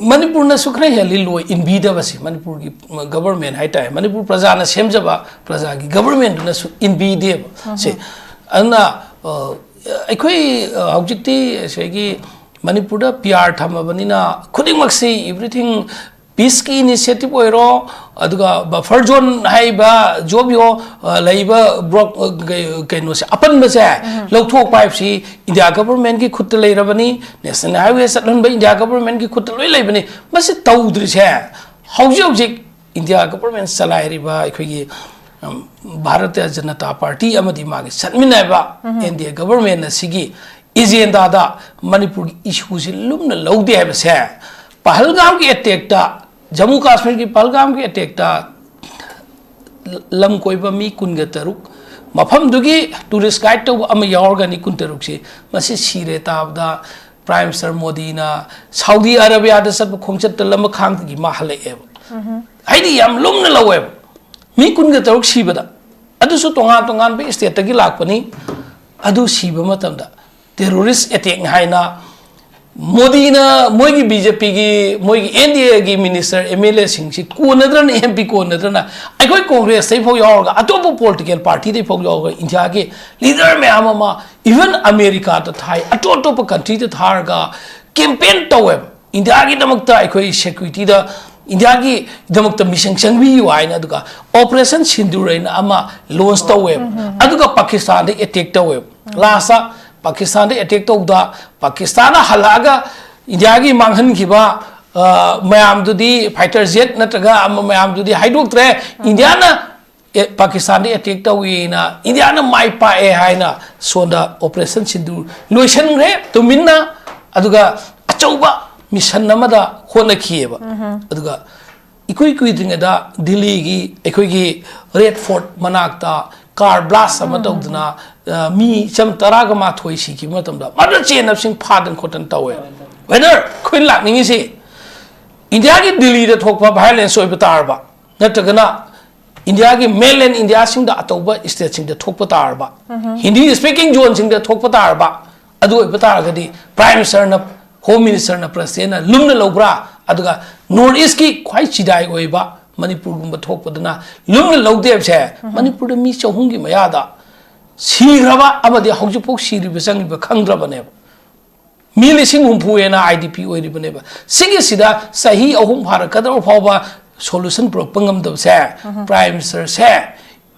Manipur na sukrai heli loy in bida basi Manipur ki government hai tai Manipur praja na semjaba praja ki government na in bide se anna aikoi objective se ki Manipur da PR thamabani na khuding maksi everything peace ki initiative oiro aduga buffer zone hai ba job yo laiba block kaino se apan ba se lokthok pipe si India government ki khut lei rabani national highway satlan ba India government ki khut loi leibani masi tawdri se hauji India government salai ri ba ekhoi gi Bharatiya Janata Party amadi magi satminai ba India government na sigi agenda da Manipur issue si lumna lodi hai ba se Pahalgam ki attack ta Jammu Kashmir ki Pahalgam ki attack ta lam koiba mi kunga taruk mafam dugi tourist guide to ama yaorga ni kun taruk se masi sire tabda Prime Minister Modi na Saudi Arabia da sat khongchat lam khang gi ma hale e haidi yam lumna lawe mi kunga taruk sibada adu su tongan be state gi lakpani adu siba matamda terrorist attack haina Modi na moigi BJP gi moigi NDA gi minister MLA sing si ko nadran MP ko nadran aikoi Congress sai phok yaw ga atopo political party dei phok yaw ga India ge leader me ama even America ta thai atopo country ta thar ga campaign tawe India gi damakta aikoi security da India gi damakta mission changbi wai na duga operation sindur na ama launch tawe aduga Pakistan de attack tawe lasa Pakistan de attack to da Pakistan halaga India gi manghan khiba mayam dudi fighter jet natraga mayam dudi haidok tre India na Pakistan de attack to wi na India na mai pa e haina sonda operation sindu loisan re to minna aduga achauba mission namada hona khieba aduga ikoi dinga da Delhi gi ekoi gi Red Fort manakta car blast sama tawduna mi cham taraga ma thoi si ki matamda mada chen up sing phadan khotan tawe whether khoi lak ningi si India gi Delhi da thokpa violence oi batar ba natagana India gi mainland India sing da atoba state sing da thokpa tar ba Hindi speaking zone sing da thokpa tar ba adu oi batar ga di prime minister na home minister na president na lumna lobra aduga north east ki khwai chidai oi ba Manipur gumba thokpadana lumna logdeb se Manipur da mi chahungi mayada sigraba amadi haujupok siri besang ba khangdrabane mi lising humpu ena IDP oi ribane ba sigi sida sahi ahum phara kadar phawba solution propangam da se prime minister se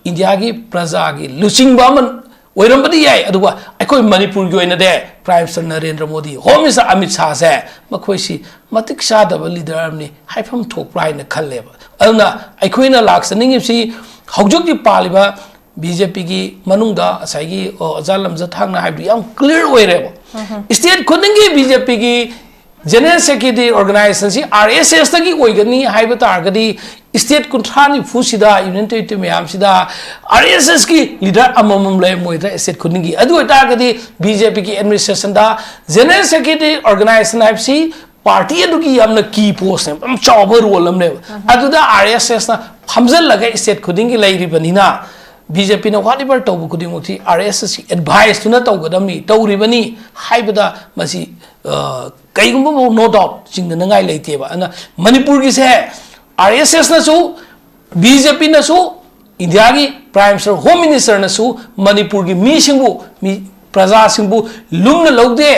India gi praja gi luching ba man oirambadi yai aduwa aikoi Manipur gi oina de prime minister Narendra Modi home minister Amit Shah se makhoi si matik sha da leader amni haifam thok prai na khalle ba aduna aikoina laksaning si haujuk di paliba BJP gi manungda asai ajalam jathangna haibu yam clear oire state khudingi BJP gi general secretary organization si RSS ta gi oigani haiba targadi state kunthani fusida union territory mayam sida RSS ki leader amamam le moida state khudingi adu targadi BJP gi administration da general secretary organization haibi party adugi yamna key post am chawba role amne aduda RSS na phamjal laga state khudingi lairi banina BJP na whatever tawu kuding muti RSS advice tuna tawgadami tawribani haibada masi kaigumba no doubt jingna ngai leite ba ana Manipur gi se RSS na su BJP na su India gi prime minister home minister na su Manipur gi mi singbu mi praja singbu lumna logde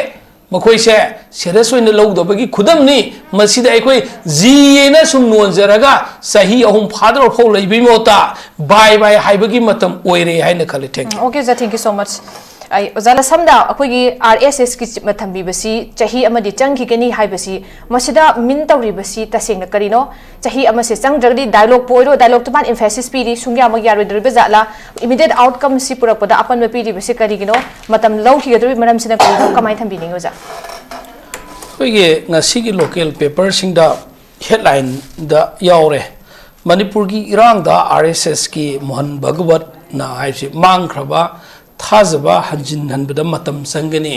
makhoi se serious oina logdobagi khudam ni masida aikoi ji na sum nonjaraga sahi ahum father phau leibi mota bye bye haibagi matam oire haina khale thank you okay sir thank you so much ai ozala samda akoi RSS ki mathambi basi chahi amadi changkhigani haibasi masida min tawri basi tasengna karino chahi amase changjagdi dialogue poiro dialogue to ban emphasis piri sungya ma yaro dribe jala immediate outcome si purapada apan piri basi karigino matam lawki gadri manam sina ko kamai thambi ningo ja oige ngasi gi local paper singda headline da yaure Manipur gi irang da RSS ki Mohan Bhagwat na haisi mangkraba thazaba hanjin hanbada matam sangani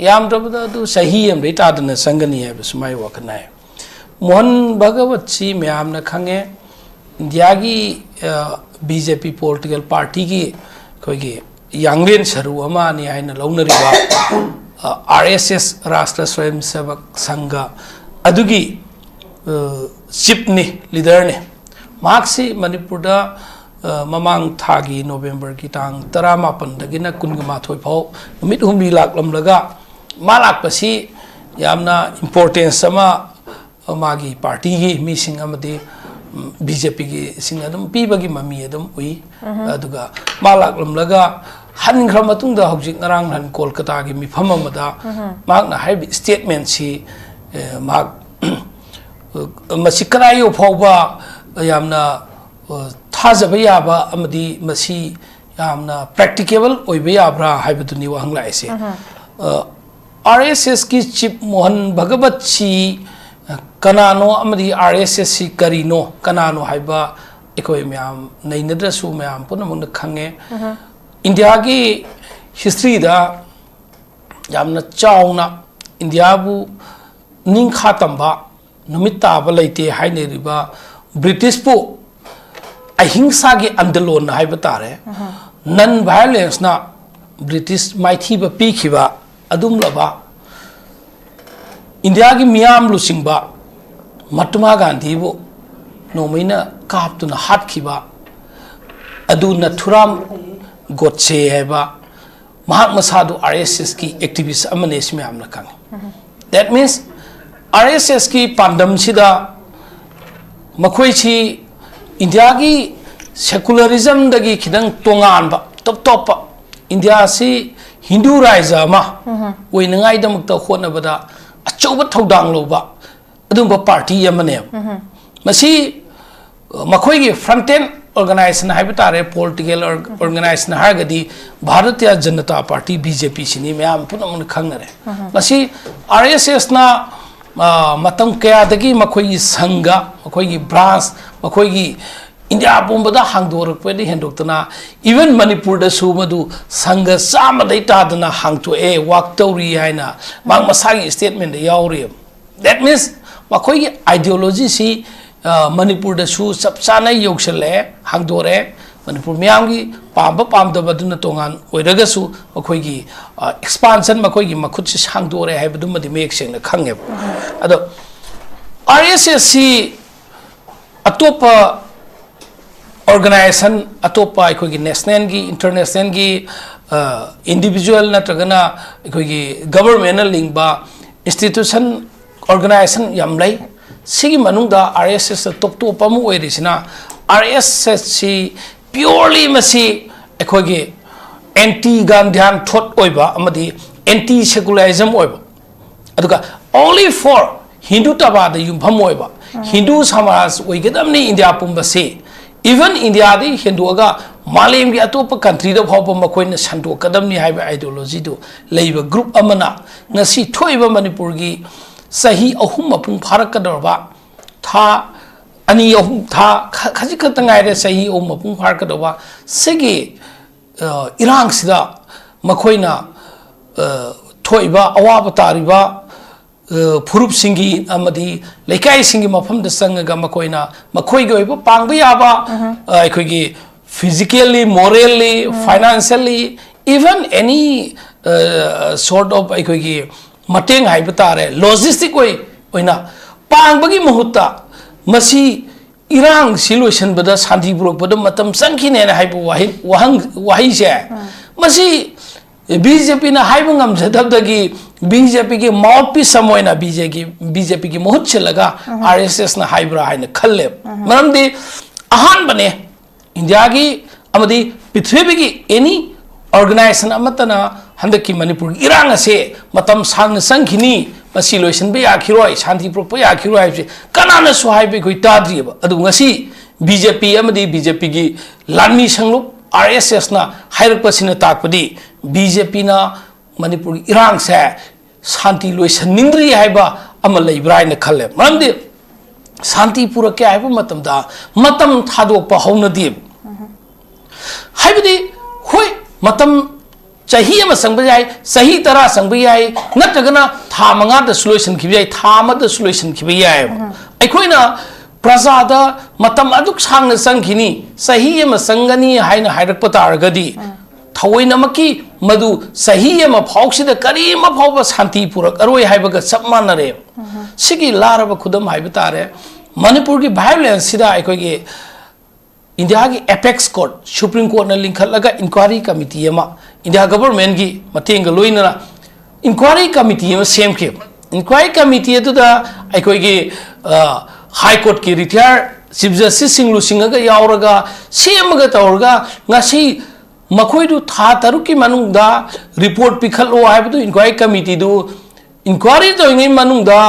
yam rabada du sahi am rita dana sangani hai basmai waknai Mohan Bhagwat si myam na khange India gi BJP political party gi koi gi yanglen saru ama ni haina launari ba RSS Rashtra Swayam Sevak Sangha adugi chief ni leader ni maksi Manipur da mamang thagi November ki tang 18 dagina 19 phau numit humbi lak lamlaga malak pasi yamna importance sama magi party gi missing amadi BJP gi sing adum pibagi mami adum ui aduga malak lamlaga han khra matung da hojik ngarang han Kolkata gi mifam amada mak na hai statement si mak masi kanayo phauba yamna thajaba yaba amadi masi yamna practicable oiba yabra haibaduni wa hangla ase RSS ki chief Mohan Bhagavat si kanano amadi RSS si karino kanano haiba ekoi myam nainadra su myam punamung khange India ki history da yamna chauna India bu ningkha tamba numita ba laite haine riba British pu ahingsa gi andalon haiba tare non violence na British mighty ba pikhiba adum laba India ki miyam lusingba Mahatma Gandhi bu nomaina kaptuna hatkhiba aduna thuram gotse haiba mahak masadu RSS ki activist amane isme amna kang that means RSS ki pandam sida makhoi chi India ki secularism dagi khidang tongan ba top India si Hindu raja ma oinangai damakta khonabada achauba thodang loba adumba party amane masi makhoi gi front end organization haibitare political organization hargadi Bharatiya Janata Party BJP sini myam punamung khangnare masi RSS na matam kaya dagi makhoi gi sangha makhoi gi branch makhoi gi India pumbada hangdor pedi hendoktana even Manipur da sumadu sangha sama data dana hangto walk tori haina mang masagi statement yauri that means makhoi gi ideology si Manipur da su sapsana yoksale hangdore Manipur myam gi pamba pamdaba duna tongan oiraga su makhoi gi expansion makhoi gi makhut si hangdore haibadu madi mek seng na khange ado RSS si atopa organization atopa aikogi national gi international gi individual natragana aikogi governmental link ba institution organization yamlai sigi manungda RSS top pamu oirisina RSS si purely masi aikogi anti gandhian thought oiba amadi anti secularism oiba aduga only for Hindu tabada yumpham oiba Hindu samaj oigadamni India pumbase even India di Hindu aga Malayam gi atopa country da phawpa makoina santo kadamni haiba ideology do leiba group amana ngasi thoiba Manipur gi sahi ahum mapung pharak kadorba tha ani ahum tha khaji khatangai re sahi ahum mapung pharak kadorba segi irang sida makoina thoiba awaba tariba Purup singi amadi lekai singi mafam da sangaga makoina makoi go ibo pangba yaba aikogi physically morally financially even any sort of aikogi mateng haibutare logistic oina pangbagi mahutta masi irang solution bada shanti burok bada matam sankhine na haibu wahi se masi BJP na haibung am jadabdagi BJP ki mouthpiece samoina BJP ki mohut chelaga RSS na haibra haina khalle maramdi ahan bane India gi amadi prithvi gi any organization amatana handaki Manipur irang ase matam sang sankhini masi loisan be akhiroi shanti prop ya akhiroi kanana su haibe koi tadri ba adu ngasi BJP amadi BJP gi lanmi sanglu RSS na hairak pasina takpadi BJP na Manipur irang se shanti loisan nindri haiba amal leibrai na khalle maramdi shanti pura ke haiba matam da matam thadok pa hauna di haibadi hoi matam chahi ama sangba jai sahi tara sangba jai natragana tha manga da solution khibi jai tha ma da solution khibi jai aikoina prasada matam aduk sang na sangkhini sahi ama sangani haina hairak pataragadi थवैनमकी मधु सही अमा फाउसिदा करीमा फाउबा शांति पुरक अरोय हाइबगा सब मानरे सिगी larva खुदम HYBE तारे मणिपुर की violence सिदा अखोगे India की apex court supreme court ने लिंखलगा इंक्वायरी कमिटी अमा इंडिया गवर्नमेंट की मतेंग लोइना इंक्वायरी कमिटी अमा सेमखे इंक्वायरी कमिटी अदुदा अखोगे हाई कोर्ट की रिटायर चीफ जस्टिस सिंह लुसिंगगा यावरगा सेमगा तौरगा ngasi मखोइदु था तरुकी मनुंगदा रिपोर्ट पिखलो हाइबदु इंक्वायरी कमिटी दु इंक्वायरी तोइंगै मनुंगदा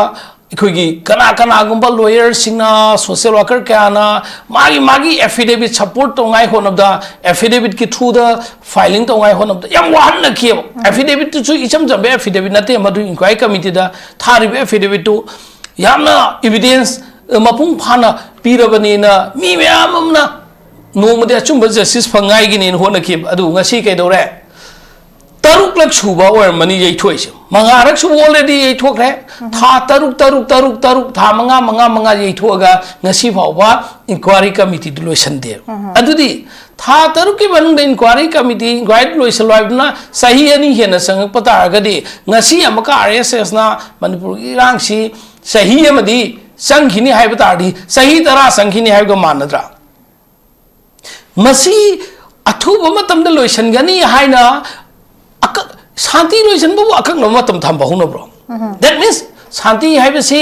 अखोगी कना कना गुंबा लॉयर सिंगना सोशल वर्कर क्याना मागी मागी एफिडेविट सपोर्ट तोंगाई होनबदा एफिडेविट की थ्रू द फाइलिंग तोंगाई होनबदा याम वाहन नखियो एफिडेविट तु इचम जबे एफिडेविट नते मदु इंक्वायरी कमिटी दा थारिबे एफिडेविट तु यामना एविडेंस मपुंग फाना पीरबनीना मी मयामना नोमदे अचुंब जस्टिस फंगाईगिनी होनखि अदु ngasi कैदौरे तरुक लक सुबा ओरमनी यैथोइसे मंगारक सु ऑलरेडी यैथोखरे था तरुक तरुक तरुक तरुक था मंगा मंगा मंगा यैथोगा ngasi फावबा इंक्वायरी कमिटी दु लोइसनदे अदुदी था तरुक की बनुंग इंक्वायरी कमिटी इंक्वायरी लोइसलवाइबना सही अनि हेना संग पतारगदी ngasi अमका आरएसएस ना मणिपुर की रांगसी सही अमदी संखिनी हाइब तारदी सही तरह संखिनी हाइब मानद्रा मसी अथुब मतम लोइसनगनी हाइना शांति लोइसन बु अकंग मतम थंबा हुनब्रो दैट मींस शांति हाइबसी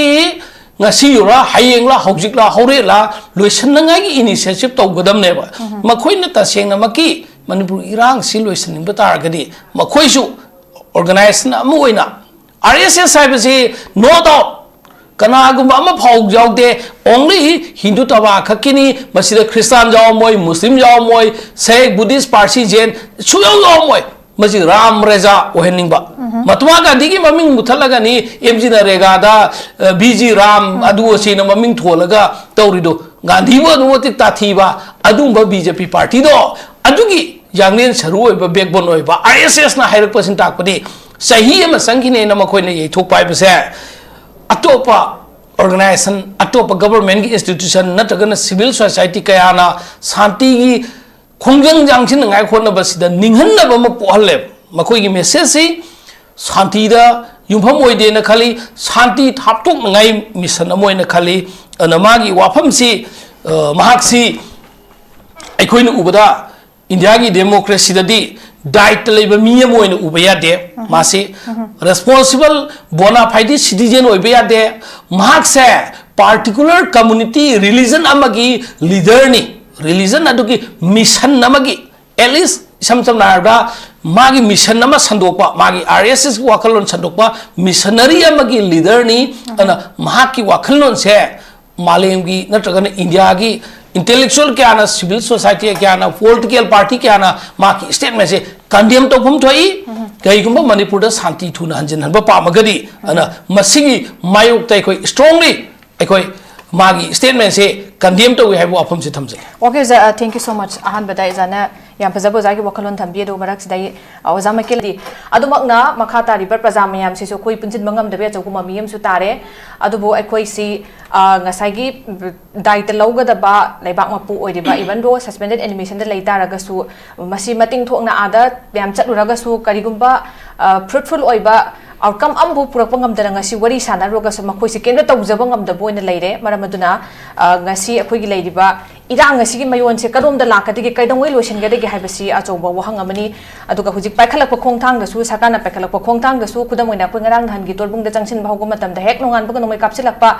ngasi yura hayengla hojikla horela loisanangai gi initiative tawgadamne ba makhoi na tasengna maki manipur irang si loisaning ba targadi makhoi su organization amu oina rss haibasi no doubt kanagumba ama phau jawde only hindu tawa khakini masida christian jaw moy muslim jaw moy sikh buddhist parsi jain suyaw jaw moy मजी राम रेजा ओहेनिंगबा मतमा गांधी की ममिंग मुथलगनी MG NREGA बीजी राम अदुसी न ममिंग थोलगा तौरिदो गांधी वो अनुमति ताथीबा अदुंब BJP party दो अदुगी यांगलेन सरू ओइबा backbone ओइबा RSS ना हाइरक person ताकपदी सही अम संखिने न मखोइने यैथोक पाइबसे अतोपा ऑर्गेनाइजेशन अतोपा गवर्नमेंट की इंस्टीट्यूशन नतगन सिविल सोसाइटी कयाना शांति की खोंजंग जांगसिन ngai khonna basida ninghanna ba ma pohale makoi gi message si shanti da yumpham oide na khali shanti thaptok ngai mission amoi na khali anama gi wafam si mahak si aikoi na ubada india gi democracy da di diet leba mi amoi na ubaya de masi responsible bona fide citizen oiba de mahak se particular community religion amagi leader ni religion aduki mission namagi at least samsam narga magi mission nama sandokpa magi rss wakalon sandokpa missionary amagi leader ni ana mahaki wakalon se malem gi natragana india gi intellectual kya na civil society kya na political party kya na maki statement se condemn to phum thoi kai gumba manipur da shanti thuna hanjin hanba pamagadi ana masigi mayok tai koi strongly ekoi मागी statement से condemn तो है वो आपम से थमजे okay जा thank you so much अहन बदाई जाना याम फजबो जागी वखलोन थंबी दो मरक सिदाई ओजा मकेलदी अदुमकना मखा तारिबर प्रजा मयाम सिसो कोई पुंजिन मंगम दबे चौगु ममियम सु तारे अदुबो अखोई सी ngसाइगी दाइट लौगदबा लेबाक मपु ओइदिबा इवन दो सस्पेंडेड एनिमेशन द लेतारगसु मसी मतिंग थोंगना आदा याम चलुरगसु करिगुंबा फ्रूटफुल ओइबा outcome ambu purak ngamdana ngasi wari sana roga sa makhoi se kendra tawjaba ngamdabo ina leire maramaduna ngasi akhoi gi leiriba irang ngasi gi mayon se kadom da lakati gi kaidong wei lotion ga de gi haibasi achoba wahang amani aduga hujik paikhalak khongthang da su sakana paikhalak khongthang da su kudam oina koi ngarang dhan gi torbung da changsin bhago matam da hek nongan ba nongoi kapsilakpa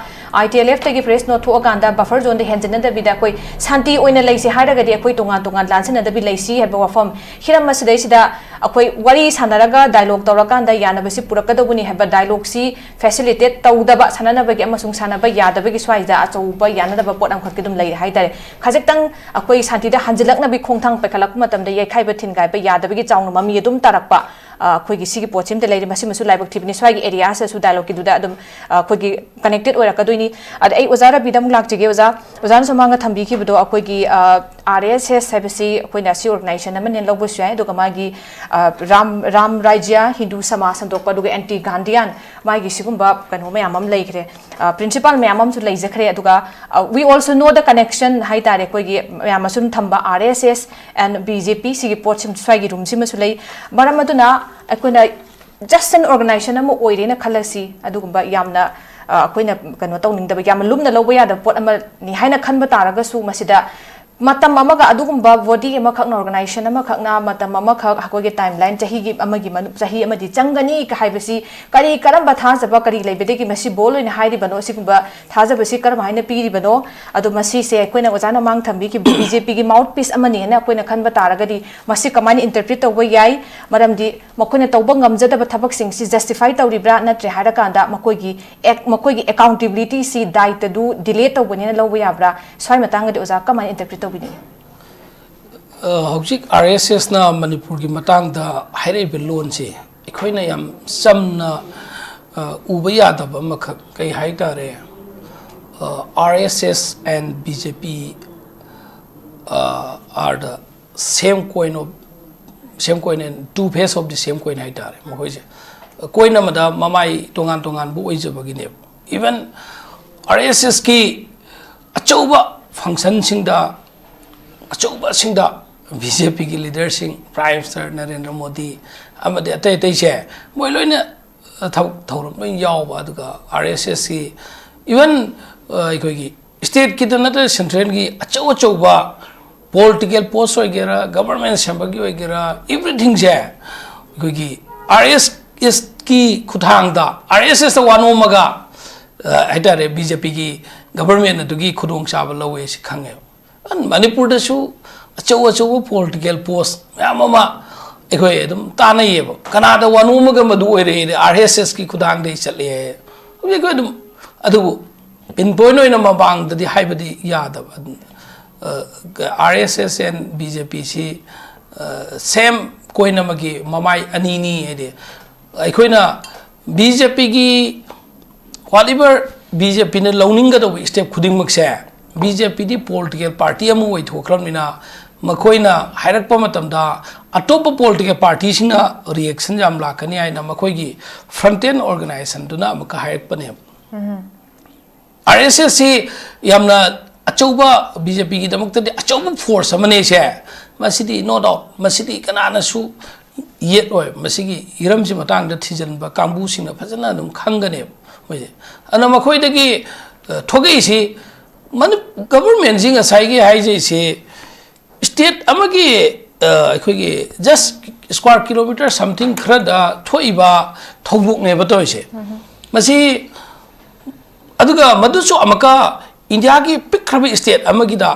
ITLF ta gi press note tho aganda buffer zone de henjin da bida koi shanti oina leise hairaga di akhoi tonga tonga lansin da bi leisi haba wafam hiram masdai sida akhoi wari sanaraga dialogue tawrakanda yana basi purak kadabuni haba dialogue si facilitate tawdaba sanana bagi amasung sanaba yadaba gi swaida achouba yana da pot am khakidum lei haidare khajek अखोई शांति हंजिलकना भी खोंथांग पैखलक याखाइब थिनगाइब यादबगी chown mummy अदुम तारकपा अखोई सिगी पोचिम ते लेरि मसिमसु लाइबक थिबनि स्वाइगी area से सु dialogue की दुदा अदुम अखोई connected ओरकदोइनी अद ए ओजारा बिदम लाक्जिगे ओजा ओजान समांग थंबी खिबदो अखोई RSS habisi akoina si organization amane lobus yai duga magi ram rajya Hindu Samaj sandokpa duga anti Gandhian magi sigumba kanu mayamam leikre principal mayamam su leizakre duga we also know the connection hai tare koigi mayamasum thamba RSS and BJP sigi pochim swagi room simasu lei baramaduna akoina just an organization ama oirena khalasi adugumba yamna akoina kanu tawning da yam lumna loba ya da pot ama ni haina khanba taraga su masida matam amaga adugumba body ama khakna organization ama khakna matam ama khak hakoge timeline chahi gi amagi manu chahi amadi changani ka haibasi kari karamba thajaba kari leibede gi masi bolo ina hairi bano sigumba thajaba si karam haina piri bano adu masi se koina ojana mang thambi ki BJP gi mouthpiece amani na koina khanba taragadi masi kamani interpret tawba yai maramdi makoina tawba ngamjada ba thabak sing si justify tawribra natre hara kanda makoigi accountability si daita du delay tawbani na lawba yabra swai matanga de oja kamani interpret Hojik RSS na Manipur ki matang da haire belon se ikhoina yam samna ubaya da ba makha kai hai tare RSS and BJP are the same coin and two face of the same coin hai tare mohoi je koina mada mamai tongan bu oijabagi ne even RSS ki achauba function sing da achauba sing da BJP ki leader sing Prime Minister Narendra Modi amade atai tai che moi loina thauram loi yaw ba aduga RSS ki even ikoi ki state ki na central ki achau ba political post hoigera government sambagi hoigera everything je ikoi ki RSS ki khuthang da RSS da wano maga haitare BJP ki government adugi khudong chaba lawe si khange an Manipur da su achau political post mama ekoi edum tana yeba kanada wanu maga madu oire RSS ki khudang dei chatle ekoi edum adu pinpoint oina mabang da di haibadi yada RSS and BJP si same koina magi mamai anini ede ekoina BJP ki whatever BJP ne launing ga do step khuding mak se BJP di political party amu wai thokram mina makoina hairak pa matam da atop political party sina reaction jam la kani ai na makoi gi front end organization duna maka hairak pa ne RSS si yamna achauba BJP gi damak ta achauba force amane se masidi no doubt masidi kana na su yet oi masigi iram si matang da thijan ba kambu sina phajana dum khangane hoje ana makoi da gi thogei si man government sing asai gi hai je se state amagi akhoi just square kilometer something khada thoiba thobuk ne batoi se masi aduga madusu amaka India ki pikhabi state amagi da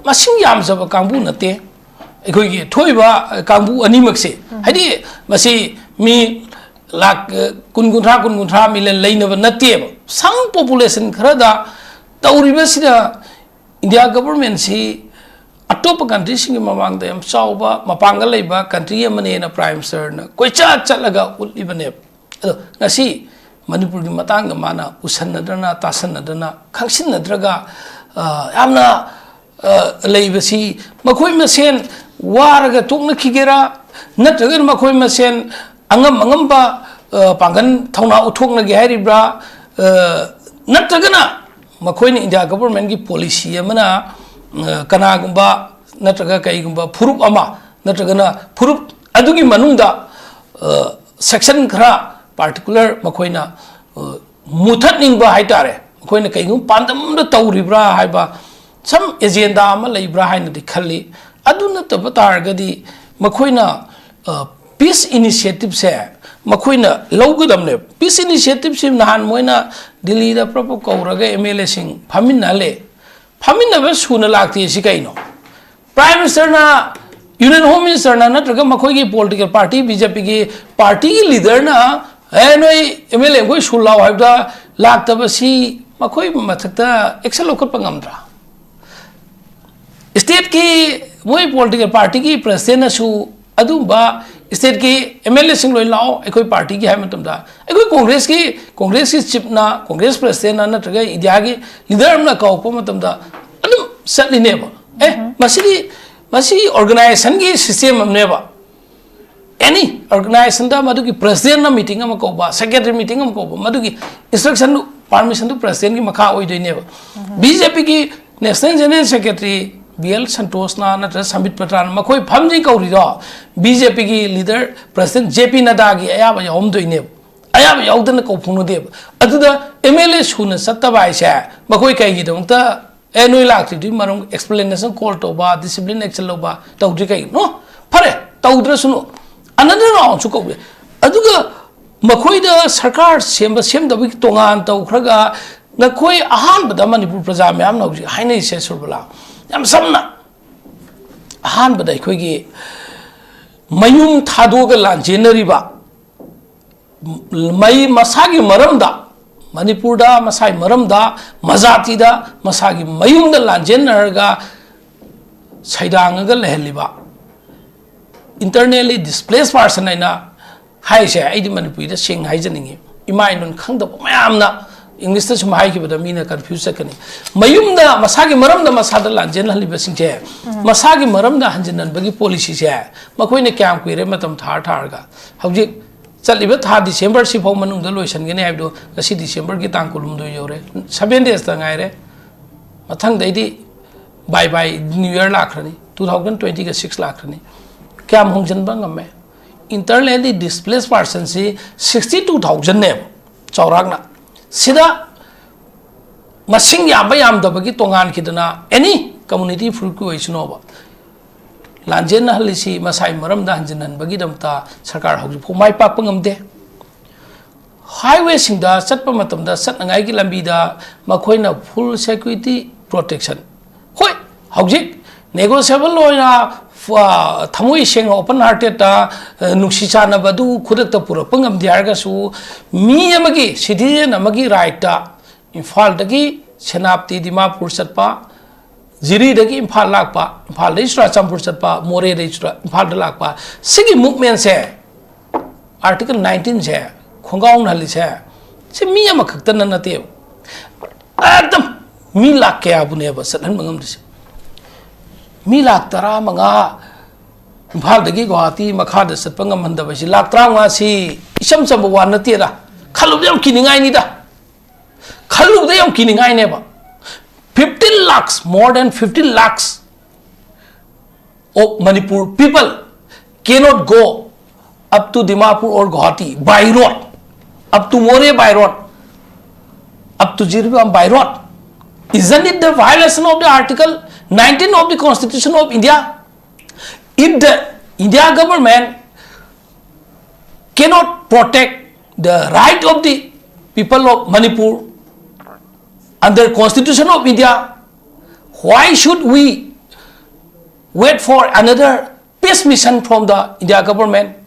masing yam jaba kambu nate akhoi gi thoiba kambu animak se hadi masi mi lak kungunthra milen leinaba nate sang population khada tauriba sida India government si atop country sing mamang da yam chauba mapanga leiba country amane na prime minister na koicha chalaga ulibane ngasi Manipur gi matang ga mana usanadana tasanadana khangsinnadraga yamna leiba si makoi masen waraga tokna khigera natraga makoi masen angam ba pangan thauna uthokna gi hairibra natraga na makoi ni India government ki policy amana kana gumba natraga kai gumba furup ama natraga na furup adugi manungda section khara particular makoina muthatning ba haitare makoina kai gum pandam da tauribra haiba some agenda ama leibra haina di khalli aduna to batargadi makoina peace initiative se makoina lawgadamne peace initiative sim nahan moina Delhi da proper kauraga MLA sing faminna ba suna lakti si kaino prime minister na union home minister na natraga makoi gi political party BJP gi party gi leader na noi MLA goi sulaw haibda lakta ba si makoi mathakta action lokot pangamdra state ki moi political party ki president na su adumba state ki MLA sing loi lao ekoi party ki haimatam da ekoi congress ki chief na congress president na natraga India gi leader na kaw pa matam da adum satline ba masidi masi organization ki system amne ba any organization da madu ki president na meeting am ko ba secretary meeting am ko ba madu ki instruction permission to president ki makha oi doine ba BJP ki national general secretary BL Santos na natra Sambit Patran makoi phamji kauri do BJP ki leader president JP Nada ki aya ba yom doine aya ba yawdan ko phunu de aduda MLA suna satta ba isa makoi kai gi dong ta annual activity marung explanation call to ba discipline action lo ba tawdri kai no phare tawdra sunu another round chu ko aduga makoi da sarkar sem da bi tongan taw khraga na koi ahan bada Manipur praja myam na ji hainai se surbala yam samna ahan bada koi gi mayum thado ga lan jenari ba mai masagi maramda Manipur da masai maramda mazati da masagi mayum da lan jenarga saidang ga lehliba internally displaced person aina hai se ai di Manipur da sing hai janingi imai nun khangda mayam na English ta sum hai ki bada mina confuse sakani mayum da masagi maram da masada lan jen haliba sing che masagi maram da hanjinan bagi policy se makoi ne kyam kuire matam thar ga hauji chaliba tha December si phau manung da loisan gene haibdo kasi December ki tang kulum do yore 7 days ta ngai re mathang dai di bye bye new year lakrani 2020 ka 6 lakrani kyam hongjan bang amme internally displaced person si 62000 ne chawrakna sida masing yamba yam da bagi tongan kidana any community fruit ba lanjen na halisi masai maram da hanjinan bagi damta sarkar hauju phu mai pak pangam de highway sing da chatpa matam da sat ngai gi lambi da makoina full security protection hoi haujik negotiable loina thamoi seng open hearted ta nuksi chana badu khudak ta pura pangam diar ga su mi amagi citizen amagi right ta Imphal dagi Senapti Dimapur satpa Jiri dagi Imphal lakpa Imphal dai sura Champur satpa More dai sura Imphal da lakpa sigi movement se article 19 se khongaung hali se mi ama khaktan na te adam mi lak kya bune ba sathan mangam dis mi lak tara manga Imphal dagi Guwahati makha da satpa ngam handa ba si lak tra nga si isam sam wa na te da khalu yam kiningai ni da khalu da yam kiningai ne ba 15 lakhs more than 15 lakhs of Manipur people cannot go up to Dimapur or Guwahati by road, up to More by road, up to Jiribam by road. Isn't it the violation of the Article 19 of the Constitution of India? If the India government cannot protect the right of the people of Manipur under Constitution of India, why should we wait for another peace mission from the India government?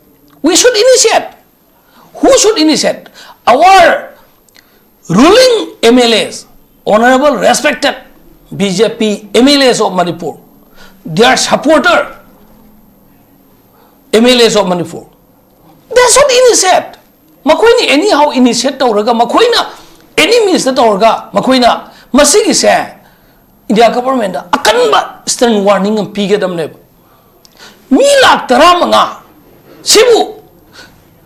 We should initiate. Who should initiate? Our ruling MLAs, honorable, respected BJP MLAs of Manipur, their supporter MLAs of Manipur, they should initiate. Makoini anyhow initiate tauraga makoina any minister tauraga makoina masigi se India government akan ba stern warning ang pigedam ne mi lak tara manga sibu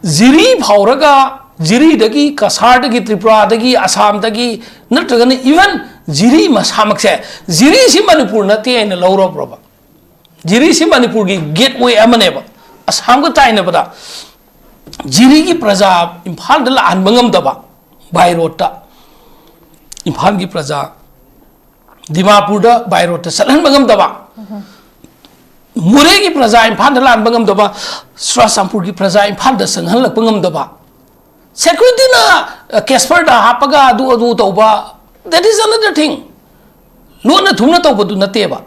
jiri bhauraga jiri dagi kasar dagi Tripura dagi Assam dagi natragani even jiri masamak se jiri si Manipur na te na lauro proba jiri si Manipur gi gateway amane ba Assam ko tai na bada jiri ki praja Imphal dala an bangam daba by road ta Imphal ki praja Dimapur da by road ta salan bangam daba More ki praja Imphal dala an bangam daba Srasampur ki praja Imphal da sanghal lak bangam daba security na Casper da hapaga adu tauba that is another thing lo na thumna tauba du na te ba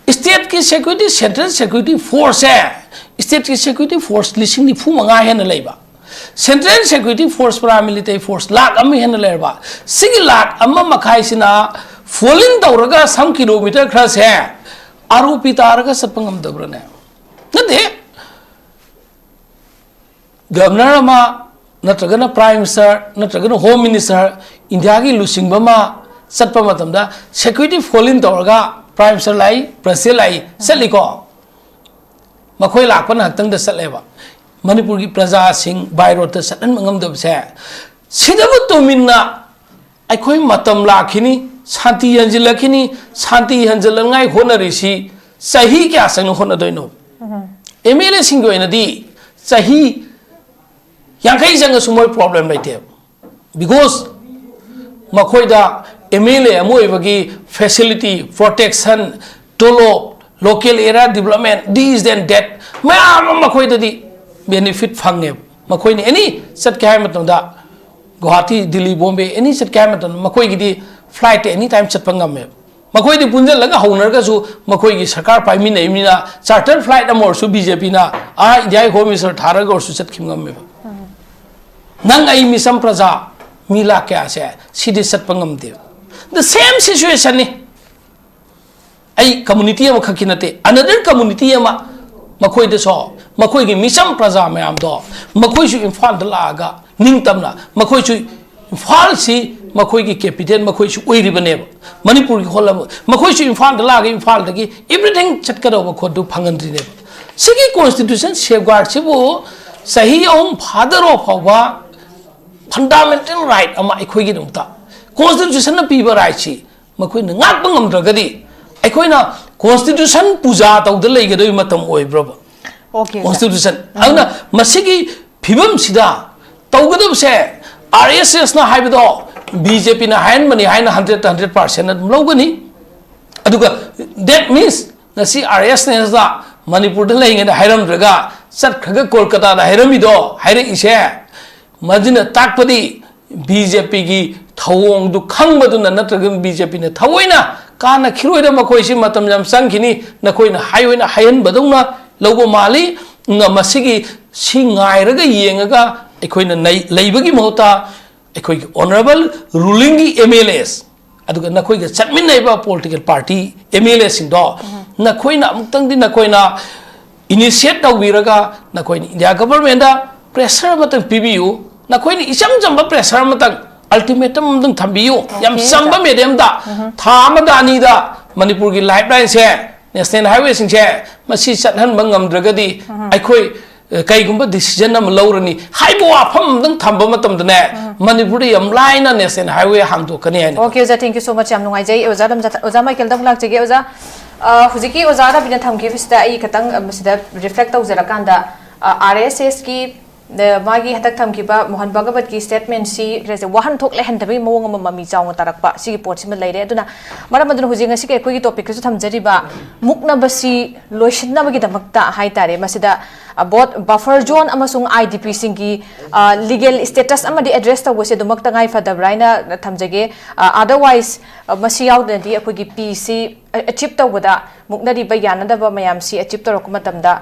state ki security central security force hai state ki security force lising ni phu manga hen leiba central security force paramilitary force lak am hen leiba sigi lak amma makhai sina falling dauraga some kilometer khras hai aropi taraga sapangam dabrane nade governor ama natragana prime minister natragana home minister India ki lusing bama satpa matamda security falling dauraga prime minister lai president lai seliko मखोई लापन हक्तंग द सलेबा मणिपुर की प्रजा Singh by road त सटन मंगम दब से सिदब तुमिन्ना अखोई मतम लाखिनी शांति हंजिलखिनी शांति हंजिलंगाई होनरिसी सही क्या संग होनदोइनो एमएलए सिंह गोइनदी सही यांखै जंग सुमोय प्रॉब्लम लाइते बिकॉज मखोइदा एमएलए अमोइबगी फैसिलिटी प्रोटेक्शन टोलो local area development this then that मैम मखोइददी बेनिफिट फंगे मखोइनी एनी सट के मतदा गुवाहाटी दिल्ली बॉम्बे एनी सट के मतन मखोइगिदी फ्लाइट एनी टाइम चटपंगम में मखोइदी पुंजलगा हौनरगसु मखोइगी सरकार पाइमिनैमिना चार्टर फ्लाइट अमोरसु बीजेपी ना आ इंडिया होम मिनिस्टर थारगोरसु चटखिमगम में नंग आई मिसम प्रजा मिला क्या से सीधे सत्पंगम दे द सेम सिचुएशन ने आई कम्युनिटी अम खकी नते अनदर कम्युनिटी अम मखोइ दे सो मखोइ की मिसम प्रजा मैम दो मखोइ सु इम्फाल द लागा निंग तमना मखोइ सु इम्फाल सी मखोइ की कैपिटल मखोइ सु ओइरिबने मणिपुर की होलम मखोइ सु इम्फाल द लागा इम्फाल दगी एवरीथिंग चटकरो मखोदु फंगनद्री ने सिगी कॉन्स्टिट्यूशन सेफगार्ड सिबो सही ओम फादर ऑफ हवा फंडामेंटल राइट अमा अखोइगी नुता कॉन्स्टिट्यूशन न पीबा राइट सी मखोइ न ngak bangam dragadi अखोइना कॉन्स्टिट्यूशन पूजा तौद लेगदोइ मतम ओइब्रब ओके कॉन्स्टिट्यूशन अना मसिगी फिबम सिदा तौगदब से आरएसएस ना हाइबदो बीजेपी ना हाइन मनी हाइन 100% लौगनी अदुगा दैट मीन्स नसी आरएस ने दा मणिपुर द लेंगे दा हाइरम द्रगा सर खगा कोलकाता दा हाइरमिदो हाइरे इसे मजिना ताकपदी बीजेपी की थवोंग दु खंगबदुना नत्रग बीजेपी ने थवोइना काना खिरोइदा मखोइसि मतम जम संखिनी नखोइना हाइओइना हायन बदौना लौबो माली न मसिगी सिंगाइरगा येंगगा अखोइना लेबगी महता अखोइगी ऑनरेबल रूलिंग की एमएलएस अदुगा नखोइगा चटमिनैबा पॉलिटिकल पार्टी एमएलए सिंदो नखोइना अमुक्तंगदि नखोइना इनिशिएट तौबिरगा नखोइनी इंडिया गवर्नमेंट दा प्रेशर मतंग पिबियु नखोइनी इचम जंबा प्रेशर मतंग अल्टीमेटम मतंग थंबियु यम संबा मेडियम दा थामदानी दा मणिपुर की लाइफलाइन से नेशनल हाईवे सिंह से मसी चटहन मंगमद्रगदी अखोइ कईगुंबा डिसीजन अम लौरनी हाइबो वाफम दंग थंबा मतम दने मणिपुर यम लाइना नेशनल हाईवे हांगदोकनी है ओके ओजा थैंक यू सो मच याम नुंगाइजै ओजा दम ओजा माइकल दम लाक्चगे ओजा हुजिकी ओजा दा बिना थमके फिसदा आई खतंग मसिदा रिफ्लेक्ट तौजरकांदा आरएसएस की मागी हतक थमकीबा मोहन भगवत की स्टेटमेंट सी रेजे वाहन थोक लेहनदबी मोंग अम ममी चाव तारकपा सी पोट सिम लेरे अदुना मरम अदुन हुजिंग सी के कोई टॉपिक सु थमजरिबा मुक्नबसी लोइसिनबगी दमकता हाइ तारे मसिदा बोथ बफर जोन अमसुंग आईडीपी सिंग की लीगल स्टेटस अमदि एड्रेस तवसे दुमकता गाइ फदबराइना थमजगे अदरवाइज मसी यावदि अखोगी पीसी अचीव तवदा मुक्नरिबा यानदबा मयाम सी अचीव तरक मतमदा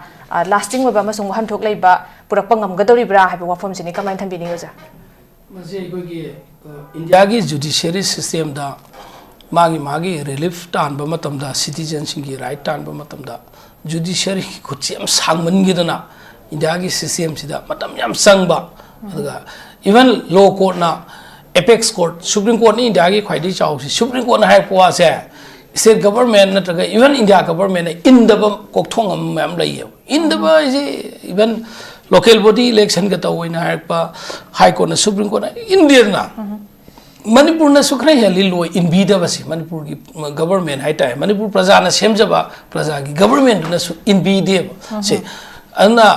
लास्टिंग ओबा अमसुंग वाहन थोक लेबा पुरक्पा ngमगदौरिब्रा हाइबा वाफम सिनि कमाइन थंबिनि ओजा मजे कोगी इंडिया की जुडिशियरी सिस्टम दा मागी रिलीफ तानबा मतमदा सिटीजन सिंगी राइट तानबा मतमदा जुडिशियरी खुची यम सांगमनगिदना इंडिया की सिस्टम सिदा मतम यम संगबा अदगा इवन लो कोर्ट ना एपेक्स कोर्ट सुप्रीम कोर्ट नि इंडिया की ख्वाइदि चाउसी सुप्रीम कोर्ट ना हाइ पोआ से स्टेट गवर्नमेंट नत्रगा इवन इंडिया गवर्नमेंट इनदब कोकथोंग मैम लइयो इनदब इजे इवन लोकल बॉडी इलेक्शन का तौना high court supreme court इंडियना Manipur ने सुखरे हेली लो इनबीदबसी मणिपुर की गवर्नमेंट है ताए मणिपुर प्रजा ने सेमजबा प्रजा की गवर्नमेंट ने इनबीदेब से अना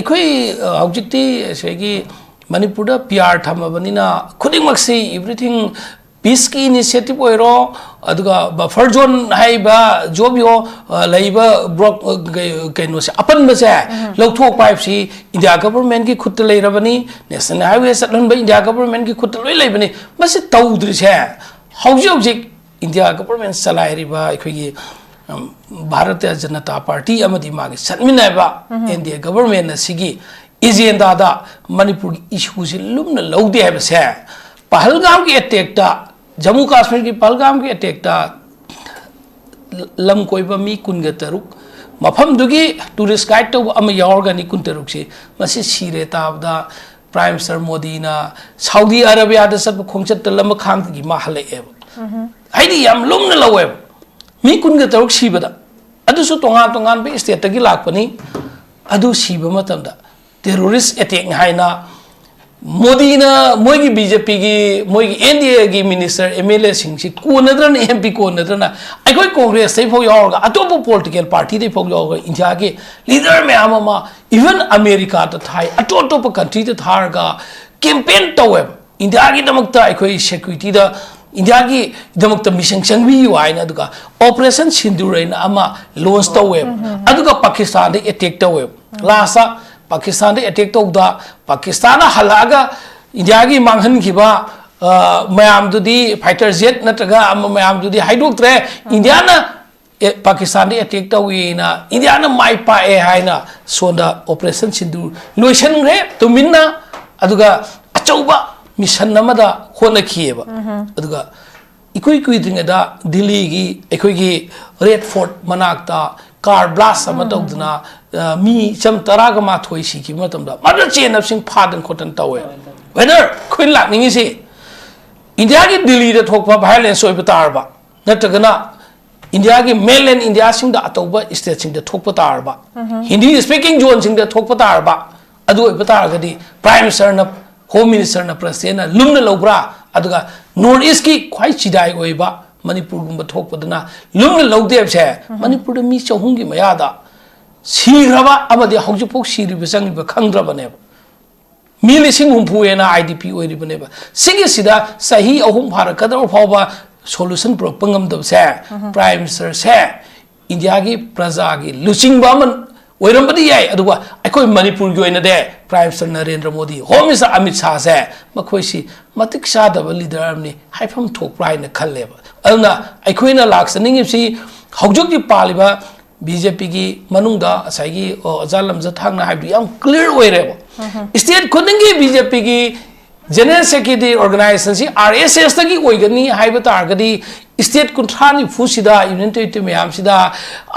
अखोई हौजिक्ति सेगी मणिपुर दा पीआर थमबनिना खुदिमक्सी एवरीथिंग पीस की इनिशिएटिव ओइरो अदुगा बफर जोन हाइबा जोबियो लाइबा ब्लॉक कइनो से अपन बसे लौथोक पाइपसी इंडिया गवर्नमेंट की खुद लेरबनी नेशनल हाईवे सटन इंडिया गवर्नमेंट की खुद लोई लेबनी मसे तौद्रि से हौजिक India government चलाइरिबा अखोगी Bharatiya Janata party अमदी मागे सटमिनाइबा एनडीए गवर्नमेंट सिगी एजेंडा दा मणिपुर की इशू से लुमना लौदे है पहलगाम की अटैक जम्मू काश्मीर की पहलगाम की अटैक लम कोइबा मी कुनगा तरुक मफम दुगी टूरिस्ट गाइड तो अम यावरगनी कुन तरुक से मसी सिरे ताबदा प्राइम मिनिस्टर मोदी ना सऊदी अरेबिया दा सब खोंचत लम खांग की माहले एब आइदी याम लुमना लवे मी कुनगा तरुक सिबदा मदुसु तोंगान तोंगान बे स्टेट तगी लाकपनी अदु सीबा मतमदा टेररिस्ट अटैक हाइना मोदी ना मोगी बीजेपी की मोगी एनडीए की मिनिस्टर एमएलए सिंह कोनद्रन एमपी कोनद्रन अखोई कांग्रेस से फो यावगा अतोप पॉलिटिकल पार्टी दे फो यावगा इंडिया के लीडर में आमा इवन अमेरिका त थाई अतोप कंट्री त थारगा कैंपेन तवे इंडिया की दमकता अखोई सिक्योरिटी दा इंडिया की दमकता मिशन चंगबी वाइना दुका ऑपरेशन सिंदूरैना अमा लॉन्च तवे अदुका पाकिस्तान दे अटैक तवे लासा पाकिस्तान दे अटैक तौदा पाकिस्तान हलागा इंडिया की मांगहन खिबा मयामदुदी फाइटर जेट नत्रगा मयाम दुदी हाइडोक्ट्रे इंडिया ना पाकिस्तान दे अटैक तौईना इंडिया ना माइ पाए हाइना सोंदा ऑपरेशन सिंदूर लोइसनग्रे तुमिन्ना अदुगा अचौबा मिशन नमदा होनखिएबा अदुगा इकुई कुइद्रिंगदा दिल्ली की एखोई की रेड फोर्ट मनाक्ता कार ब्लास्ट तौदना मी चम तरागा माथोई सिकी मतमदा मदर चेन अफ सिंग फादन खोटन तवे वेदर खुन लाकनिंगी से इंडिया की दिल्ली दा थोकपा वायलेंस ओइबा तारबा नत्रगना इंडिया की मेनलैंड इंडिया सिंग दा अतौबा स्टेट सिंग दा थोकपा तारबा हिंदी स्पीकिंग जोन सिंग दा थोकपा तारबा अदु ओइबा तारगदी प्राइम मिनिस्टर ना होम मिनिस्टर ना प्रेसिडेंट ना लुमना लौब्रा अदुगा नॉर्थ ईस्ट की ख्वाई चिदाई ओइबा मणिपुर गुंबा थोकपदना लुमना लौदेब से मणिपुर दा मी चहुंगी मयादा सीग्रबा अमदि हौजुपोक सीरिबा चंगिबा खंग्रबनेब मी लिसिंग हुंफुएना आईडीपी ओइरिबनेब सिंगे सिदा सही अहुम भारकदर फावबा सोल्यूशन प्रोपंगमदब से प्राइम मिनिस्टर से इंडिया की प्रजा की लुचिंगबा मन ओइरमबदी याय अदुवा अखोय मणिपुर की ओइना दे prime minister Narendra Modi home minister Amit Shah से मखोयसी मतिक सादब लीडर अमनी हाइफम थोकप्राइना खल्लेब अदुना अखोयना लाक्सनिंगिसी हौजुकी पालिबा बीजेपी की मनुंगदा असाइगी अजालमजा थांगना हाइबदि याम क्लियर ओइरेब स्टेट खुदिंगी बीजेपी की जनरल सेक्रेटरी ऑर्गेनाइजेशन सी आरएसएस तकी ओइगनी हाइब तारगदी स्टेट कुंथ्रानी फुसिदा यूनियन टेरिटरी मैम सिदा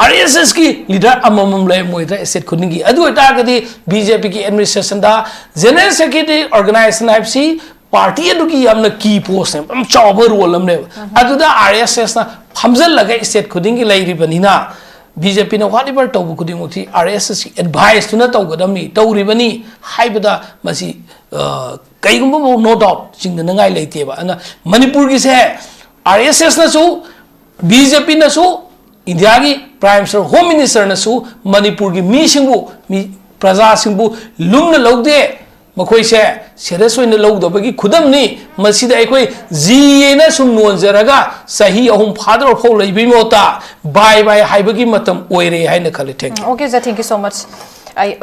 आरएसएस की लीडर अममम ले मोइदा स्टेट खुदिंगी अदु तारगदी बीजेपी की एडमिनिस्ट्रेशन दा जनरल सेक्रेटरी ऑर्गेनाइजेशन हाइबसी पार्टी अदुगी यामना की पोस्ट ने हम चाव रोल हमने अदुदा आरएसएस ना फमजल लगे स्टेट खुदिंगी लाइरिबनिना बीजेपी ने व्हाटएवर तौब खुदिमुक्ति आरएसएस की एडवाइस तुना तौगदमनी तौरिबनी हाइबदा मसी कईगुंबो नो डाउट चिंगनंगाई लेतेबा अना मणिपुर की से आरएसएस नसु बीजेपी नसु इंडिया की प्राइम मिनिस्टर होम मिनिस्टर नसु मणिपुर की मी प्रजा सिंबु लुमना लौदे मखोई से सीरियस होइना लौदबगी खुदमनी मसीदा एकोई जीएना सुम नोनजरगा सही अहुम फादर फौ लैबि मोता बाय बाय हाइबगी मतम ओइरे हाइना खले thank okay sir thank you so much I